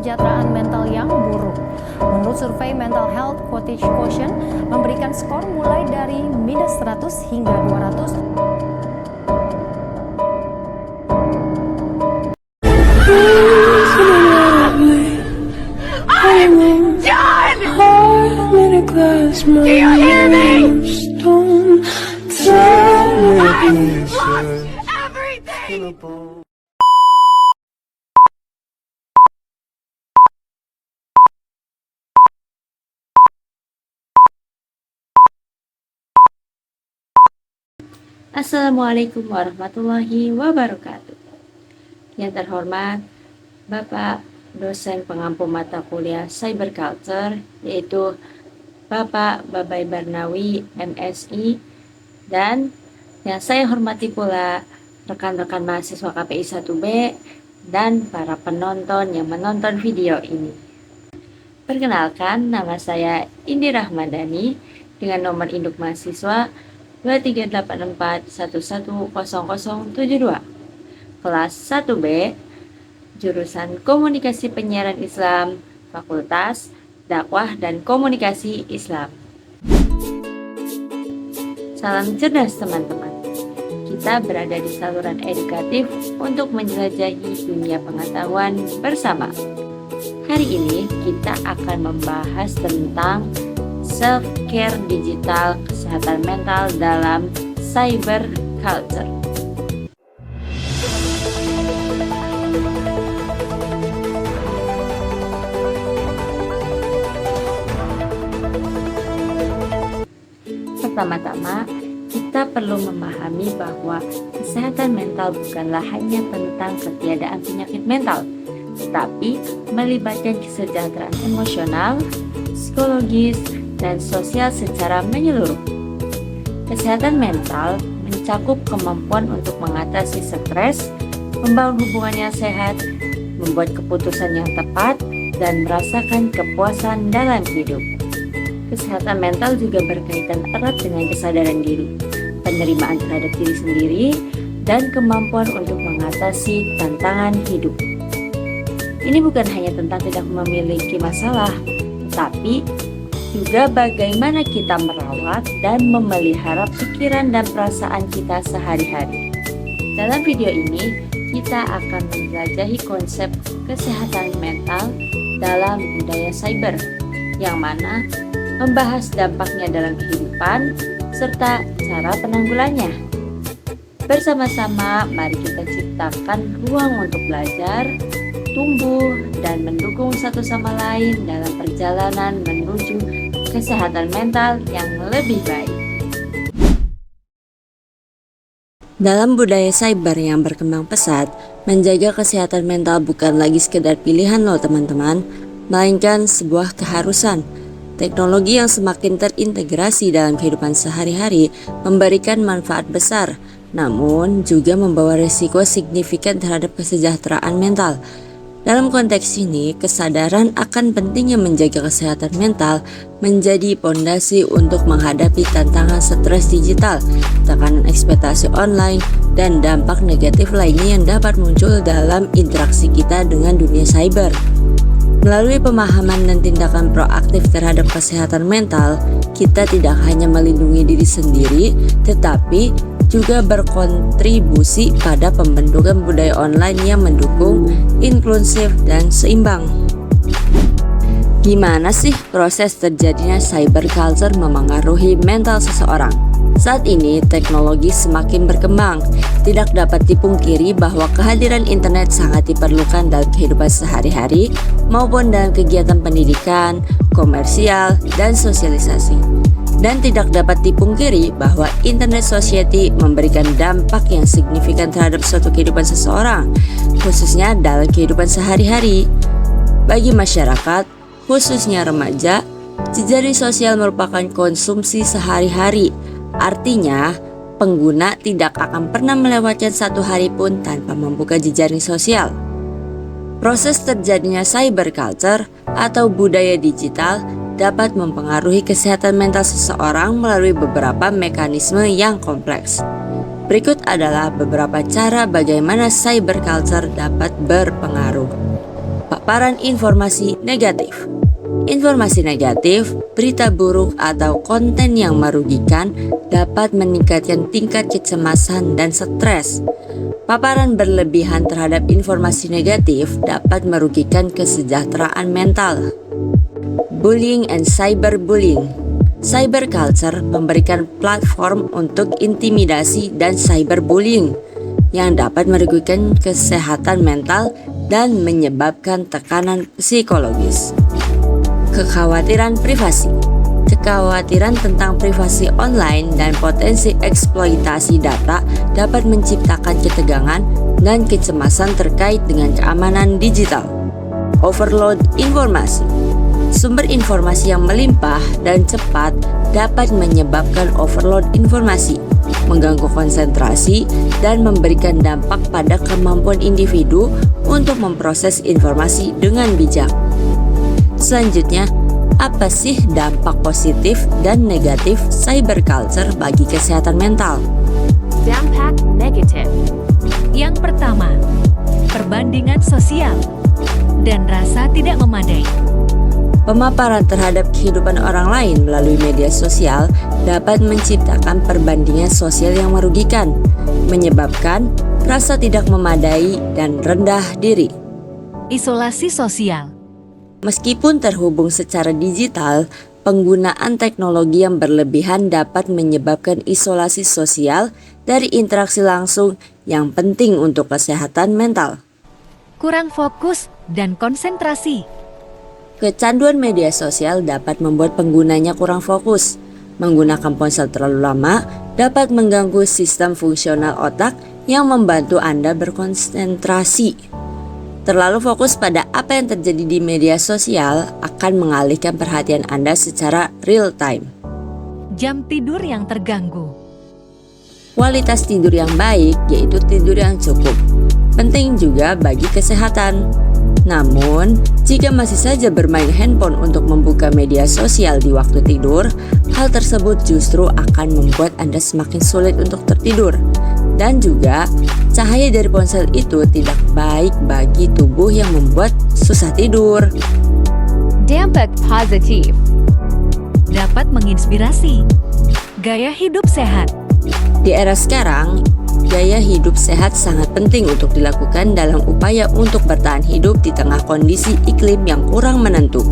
kesejahteraan mental yang buruk. Menurut survei Mental Health Quotient memberikan skor mulai dari minus 100 hingga 200. Do you hear me? I've lost everything! Assalamualaikum warahmatullahi wabarakatuh. Yang terhormat Bapak dosen pengampu mata kuliah Cyberculture, yaitu Bapak Babay Barnawi MSI, dan yang saya hormati pula rekan-rekan mahasiswa KPI 1B dan para penonton yang menonton video ini. Perkenalkan, nama saya Indi Rahmadani dengan nomor induk mahasiswa 2384110072, kelas 1B, jurusan Komunikasi Penyiaran Islam, Fakultas Dakwah dan Komunikasi Islam. Salam cerdas teman-teman. Kita berada di saluran edukatif untuk menjelajahi dunia pengetahuan bersama. Hari ini kita akan membahas tentang self-care digital, kesehatan mental dalam cyber culture. Pertama-tama, kita perlu memahami bahwa kesehatan mental bukanlah hanya tentang ketiadaan penyakit mental, tetapi melibatkan kesejahteraan emosional, psikologis, dan sosial secara menyeluruh. Kesehatan mental mencakup kemampuan untuk mengatasi stres, membangun hubungan yang sehat, membuat keputusan yang tepat, dan merasakan kepuasan dalam hidup. Kesehatan mental juga berkaitan erat dengan kesadaran diri, penerimaan terhadap diri sendiri, dan kemampuan untuk mengatasi tantangan hidup. Ini bukan hanya tentang tidak memiliki masalah, tetapi juga bagaimana kita merawat dan memelihara pikiran dan perasaan kita sehari-hari. Dalam video ini, kita akan menjelajahi konsep kesehatan mental dalam budaya cyber, yang mana membahas dampaknya dalam kehidupan serta cara penanggulannya. Bersama-sama, mari kita ciptakan ruang untuk belajar, tumbuh, dan mendukung satu sama lain dalam perjalanan menuju kesehatan mental yang lebih baik. Dalam budaya cyber yang berkembang pesat, menjaga kesehatan mental bukan lagi sekedar pilihan loh teman-teman, melainkan sebuah keharusan. Teknologi yang semakin terintegrasi dalam kehidupan sehari-hari memberikan manfaat besar, namun juga membawa risiko signifikan terhadap kesejahteraan mental. Dalam konteks ini, kesadaran akan pentingnya menjaga kesehatan mental menjadi pondasi untuk menghadapi tantangan stres digital, tekanan ekspektasi online, dan dampak negatif lainnya yang dapat muncul dalam interaksi kita dengan dunia cyber. Melalui pemahaman dan tindakan proaktif terhadap kesehatan mental, kita tidak hanya melindungi diri sendiri, tetapi juga berkontribusi pada pembentukan budaya online yang mendukung, inklusif, dan seimbang. Gimana sih proses terjadinya cyber culture memengaruhi mental seseorang? Saat ini teknologi semakin berkembang. Tidak dapat dipungkiri bahwa kehadiran internet sangat diperlukan dalam kehidupan sehari-hari maupun dalam kegiatan pendidikan, komersial, dan sosialisasi. Dan tidak dapat dipungkiri bahwa internet society memberikan dampak yang signifikan terhadap suatu kehidupan seseorang, khususnya dalam kehidupan sehari-hari. Bagi masyarakat, khususnya remaja, jejaring sosial merupakan konsumsi sehari-hari. Artinya, pengguna tidak akan pernah melewatkan satu hari pun tanpa membuka jejaring sosial. Proses terjadinya cyber culture atau budaya digital dapat mempengaruhi kesehatan mental seseorang melalui beberapa mekanisme yang kompleks. Berikut adalah beberapa cara bagaimana cyber culture dapat berpengaruh. Pemaparan informasi negatif. Informasi negatif, berita buruk atau konten yang merugikan dapat meningkatkan tingkat kecemasan dan stres. Paparan berlebihan terhadap informasi negatif dapat merugikan kesejahteraan mental. Bullying and cyberbullying. Cyber culture memberikan platform untuk intimidasi dan cyberbullying yang dapat merugikan kesehatan mental dan menyebabkan tekanan psikologis. Kekhawatiran privasi. Kekhawatiran tentang privasi online dan potensi eksploitasi data dapat menciptakan ketegangan dan kecemasan terkait dengan keamanan digital. Overload informasi. Sumber informasi yang melimpah dan cepat dapat menyebabkan overload informasi, mengganggu konsentrasi, dan memberikan dampak pada kemampuan individu untuk memproses informasi dengan bijak. Selanjutnya, apa sih dampak positif dan negatif cyber culture bagi kesehatan mental? Dampak negatif. Yang pertama, perbandingan sosial dan rasa tidak memadai. Pemaparan terhadap kehidupan orang lain melalui media sosial dapat menciptakan perbandingan sosial yang merugikan, menyebabkan rasa tidak memadai dan rendah diri. Isolasi sosial. Meskipun terhubung secara digital, penggunaan teknologi yang berlebihan dapat menyebabkan isolasi sosial dari interaksi langsung yang penting untuk kesehatan mental. Kurang fokus dan konsentrasi. Kecanduan media sosial dapat membuat penggunanya kurang fokus. Menggunakan ponsel terlalu lama dapat mengganggu sistem fungsional otak yang membantu Anda berkonsentrasi. Terlalu fokus pada apa yang terjadi di media sosial akan mengalihkan perhatian Anda secara real time. Jam tidur yang terganggu. Kualitas tidur yang baik yaitu tidur yang cukup. Penting juga bagi kesehatan. Namun, jika masih saja bermain handphone untuk membuka media sosial di waktu tidur, hal tersebut justru akan membuat Anda semakin sulit untuk tertidur. Dan juga, cahaya dari ponsel itu tidak baik bagi tubuh yang membuat susah tidur. Dampak positif. Dapat menginspirasi. Gaya hidup sehat. Di era sekarang, gaya hidup sehat sangat penting untuk dilakukan dalam upaya untuk bertahan hidup di tengah kondisi iklim yang kurang menentu.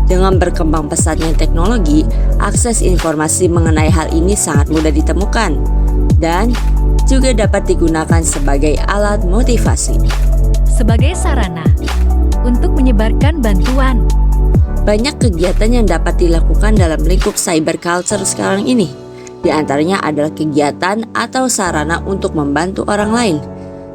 Dengan berkembang pesatnya teknologi, akses informasi mengenai hal ini sangat mudah ditemukan dan juga dapat digunakan sebagai alat motivasi. Sebagai sarana untuk menyebarkan bantuan. Banyak kegiatan yang dapat dilakukan dalam lingkup cyber culture sekarang ini. Di antaranya adalah kegiatan atau sarana untuk membantu orang lain,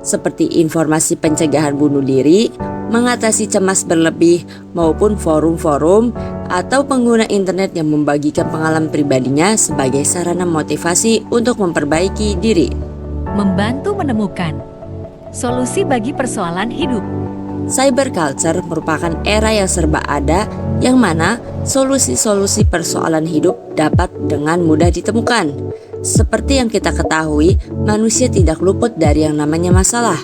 seperti informasi pencegahan bunuh diri, mengatasi cemas berlebih, maupun forum-forum atau pengguna internet yang membagikan pengalaman pribadinya sebagai sarana motivasi untuk memperbaiki diri. Membantu menemukan solusi bagi persoalan hidup. Cyber culture merupakan era yang serba ada, yang mana solusi-solusi persoalan hidup dapat dengan mudah ditemukan. Seperti yang kita ketahui, manusia tidak luput dari yang namanya masalah.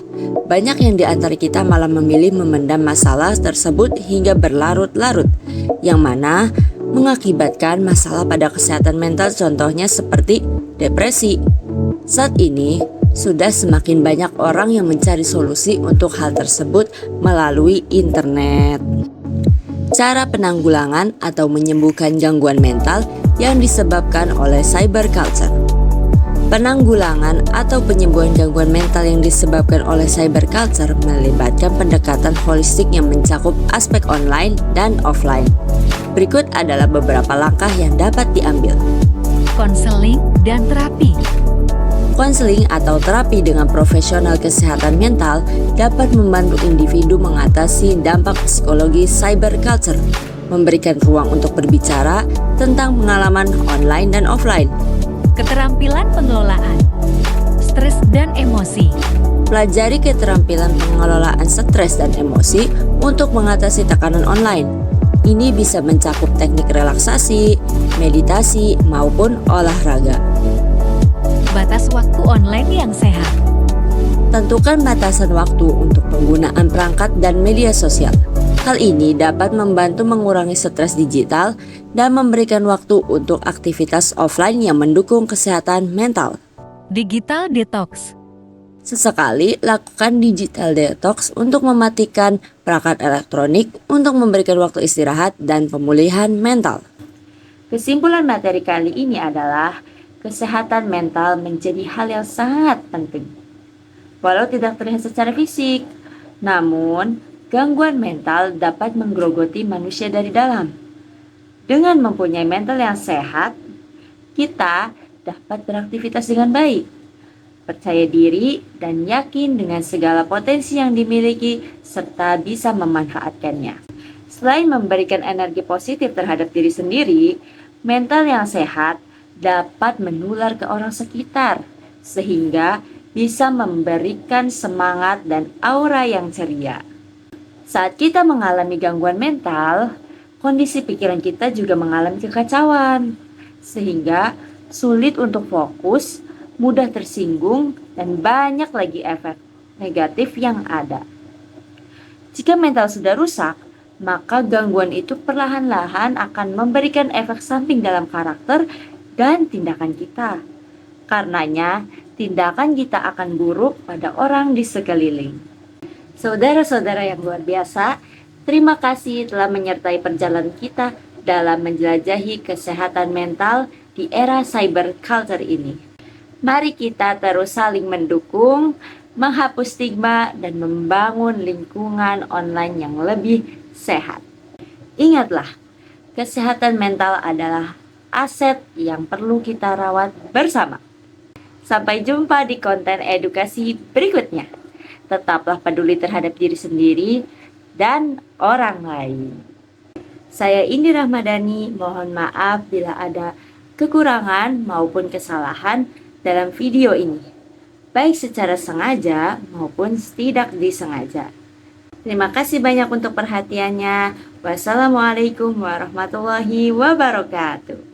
Banyak yang di antara kita malah memilih memendam masalah tersebut hingga berlarut-larut, yang mana mengakibatkan masalah pada kesehatan mental, contohnya seperti depresi. Saat ini, sudah semakin banyak orang yang mencari solusi untuk hal tersebut melalui internet. Cara penanggulangan atau menyembuhkan gangguan mental yang disebabkan oleh cyber culture. Penanggulangan atau penyembuhan gangguan mental yang disebabkan oleh cyber culture melibatkan pendekatan holistik yang mencakup aspek online dan offline. Berikut adalah beberapa langkah yang dapat diambil. Konseling dan terapi. Konseling atau terapi dengan profesional kesehatan mental dapat membantu individu mengatasi dampak psikologi cyber culture, memberikan ruang untuk berbicara tentang pengalaman online dan offline. Keterampilan pengelolaan stres dan emosi. Pelajari keterampilan pengelolaan stres dan emosi untuk mengatasi tekanan online. Ini bisa mencakup teknik relaksasi, meditasi, maupun olahraga. Batas waktu online yang sehat. Tentukan batasan waktu untuk penggunaan perangkat dan media sosial. Hal ini dapat membantu mengurangi stres digital dan memberikan waktu untuk aktivitas offline yang mendukung kesehatan mental. Digital detox. Sesekali lakukan digital detox untuk mematikan perangkat elektronik untuk memberikan waktu istirahat dan pemulihan mental. Kesimpulan materi kali ini adalah kesehatan mental menjadi hal yang sangat penting. Walau tidak terlihat secara fisik, namun gangguan mental dapat menggerogoti manusia dari dalam. Dengan mempunyai mental yang sehat, kita dapat beraktivitas dengan baik, percaya diri, dan yakin dengan segala potensi yang dimiliki serta bisa memanfaatkannya. Selain memberikan energi positif terhadap diri sendiri, mental yang sehat dapat menular ke orang sekitar, sehingga bisa memberikan semangat dan aura yang ceria. Saat kita mengalami gangguan mental, kondisi pikiran kita juga mengalami kekacauan, sehingga sulit untuk fokus, mudah tersinggung, dan banyak lagi efek negatif yang ada. Jika mental sudah rusak, maka gangguan itu perlahan-lahan akan memberikan efek samping dalam karakter dan tindakan kita. Karenanya, tindakan kita akan buruk pada orang di sekeliling. Saudara-saudara yang luar biasa, terima kasih telah menyertai perjalanan kita dalam menjelajahi kesehatan mental di era cyber culture ini. Mari kita terus saling mendukung, menghapus stigma, dan membangun lingkungan online yang lebih sehat. Ingatlah, kesehatan mental adalah aset yang perlu kita rawat bersama. Sampai jumpa di konten edukasi berikutnya. Tetaplah peduli terhadap diri sendiri dan orang lain. Saya Indi Rahmadani, mohon maaf bila ada kekurangan maupun kesalahan dalam video ini, baik secara sengaja maupun tidak disengaja. Terima kasih banyak untuk perhatiannya. Wassalamualaikum warahmatullahi wabarakatuh.